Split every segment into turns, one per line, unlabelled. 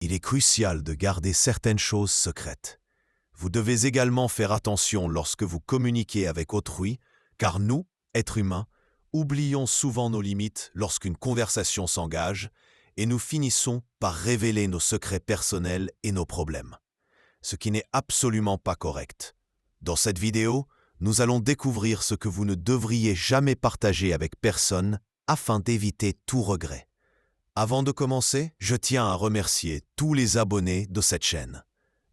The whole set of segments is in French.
Il est crucial de garder certaines choses secrètes. Vous devez également faire attention lorsque vous communiquez avec autrui, car nous, êtres humains, oublions souvent nos limites lorsqu'une conversation s'engage et nous finissons par révéler nos secrets personnels et nos problèmes, ce qui n'est absolument pas correct. Dans cette vidéo, nous allons découvrir ce que vous ne devriez jamais partager avec personne afin d'éviter tout regret. Avant de commencer, je tiens à remercier tous les abonnés de cette chaîne.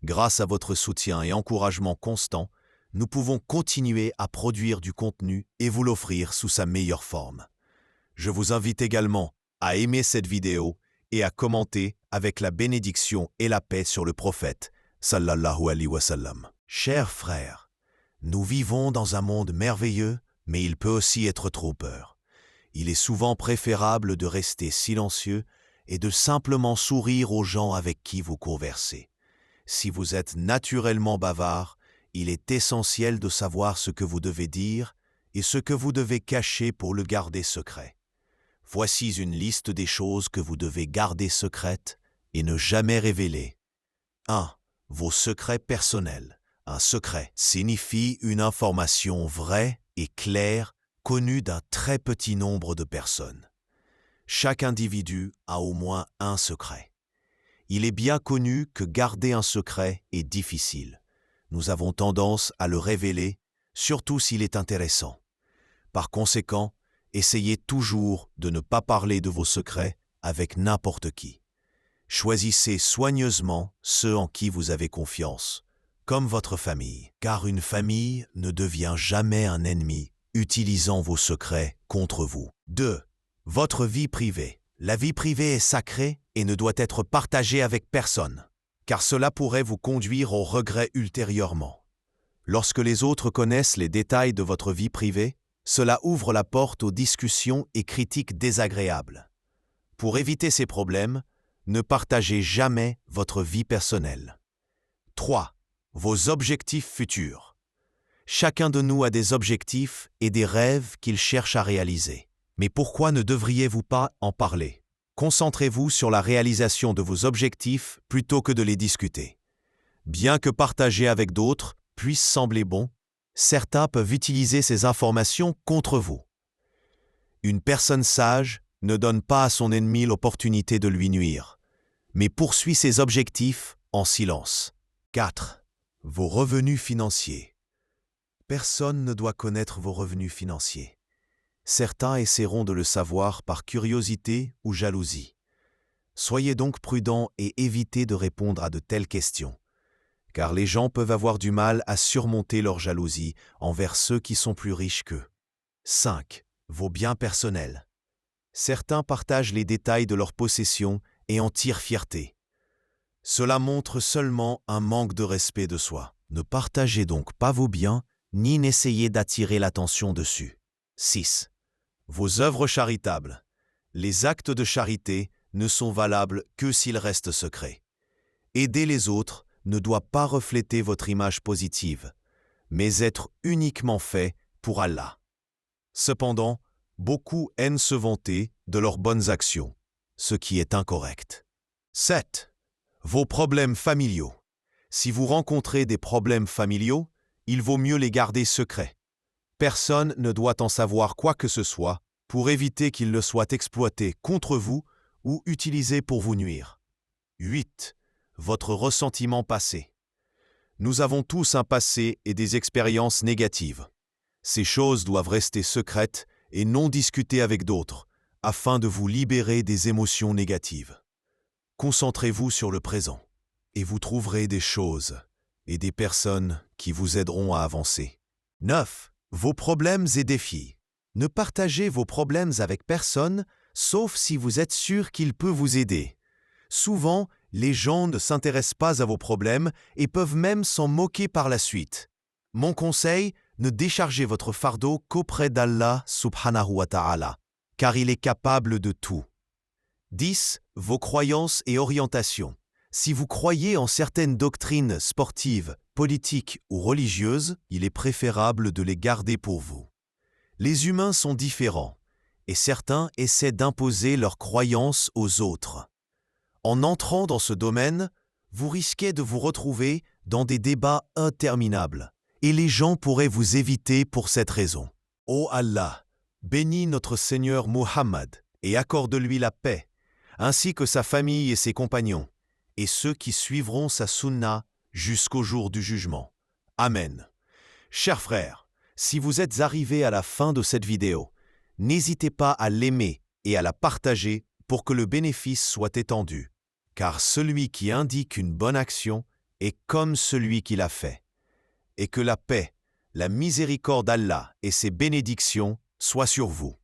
Grâce à votre soutien et encouragement constant, nous pouvons continuer à produire du contenu et vous l'offrir sous sa meilleure forme. Je vous invite également à aimer cette vidéo et à commenter avec la bénédiction et la paix sur le prophète, sallallahu alayhi wa sallam. Chers frères, nous vivons dans un monde merveilleux, mais il peut aussi être trompeur. Il est souvent préférable de rester silencieux et de simplement sourire aux gens avec qui vous conversez. Si vous êtes naturellement bavard, il est essentiel de savoir ce que vous devez dire et ce que vous devez cacher pour le garder secret. Voici une liste des choses que vous devez garder secrètes et ne jamais révéler. 1. Vos secrets personnels. Un secret signifie une information vraie et claire connue d'un très petit nombre de personnes. Chaque individu a au moins un secret. Il est bien connu que garder un secret est difficile. Nous avons tendance à le révéler, surtout s'il est intéressant. Par conséquent, essayez toujours de ne pas parler de vos secrets avec n'importe qui. Choisissez soigneusement ceux en qui vous avez confiance, comme votre famille, car une famille ne devient jamais un ennemi utilisant vos secrets contre vous. 2. Votre vie privée. La vie privée est sacrée et ne doit être partagée avec personne, car cela pourrait vous conduire au regret ultérieurement. Lorsque les autres connaissent les détails de votre vie privée, cela ouvre la porte aux discussions et critiques désagréables. Pour éviter ces problèmes, ne partagez jamais votre vie personnelle. 3. Vos objectifs futurs. Chacun de nous a des objectifs et des rêves qu'il cherche à réaliser. Mais pourquoi ne devriez-vous pas en parler? Concentrez-vous sur la réalisation de vos objectifs plutôt que de les discuter. Bien que partager avec d'autres puisse sembler bon, certains peuvent utiliser ces informations contre vous. Une personne sage ne donne pas à son ennemi l'opportunité de lui nuire, mais poursuit ses objectifs en silence. 4. Vos revenus financiers. Personne ne doit connaître vos revenus financiers. Certains essaieront de le savoir par curiosité ou jalousie. Soyez donc prudent et évitez de répondre à de telles questions, car les gens peuvent avoir du mal à surmonter leur jalousie envers ceux qui sont plus riches qu'eux. 5. Vos biens personnels. Certains partagent les détails de leurs possessions et en tirent fierté. Cela montre seulement un manque de respect de soi. Ne partagez donc pas vos biens, ni n'essayez d'attirer l'attention dessus. 6. Vos œuvres charitables. Les actes de charité ne sont valables que s'ils restent secrets. Aider les autres ne doit pas refléter votre image positive, mais être uniquement fait pour Allah. Cependant, beaucoup aiment se vanter de leurs bonnes actions, ce qui est incorrect. 7. Vos problèmes familiaux. Si vous rencontrez des problèmes familiaux, il vaut mieux les garder secrets. Personne ne doit en savoir quoi que ce soit pour éviter qu'ils ne soient exploités contre vous ou utilisés pour vous nuire. 8. Votre ressentiment passé. Nous avons tous un passé et des expériences négatives. Ces choses doivent rester secrètes et non discutées avec d'autres, afin de vous libérer des émotions négatives. Concentrez-vous sur le présent, et vous trouverez des choses et des personnes qui vous aideront à avancer. 9. Vos problèmes et défis. Ne partagez vos problèmes avec personne, sauf si vous êtes sûr qu'il peut vous aider. Souvent, les gens ne s'intéressent pas à vos problèmes et peuvent même s'en moquer par la suite. Mon conseil, ne déchargez votre fardeau qu'auprès d'Allah subhanahu wa ta'ala, car il est capable de tout. 10. Vos croyances et orientations. Si vous croyez en certaines doctrines sportives, politiques ou religieuses, il est préférable de les garder pour vous. Les humains sont différents, et certains essaient d'imposer leurs croyances aux autres. En entrant dans ce domaine, vous risquez de vous retrouver dans des débats interminables, et les gens pourraient vous éviter pour cette raison. Ô Allah, bénis notre Seigneur Muhammad et accorde-lui la paix, ainsi que sa famille et ses compagnons, et ceux qui suivront sa sunna jusqu'au jour du jugement. Amen. Chers frères, si vous êtes arrivés à la fin de cette vidéo, n'hésitez pas à l'aimer et à la partager pour que le bénéfice soit étendu, car celui qui indique une bonne action est comme celui qui l'a fait. Et que la paix, la miséricorde d'Allah et ses bénédictions soient sur vous.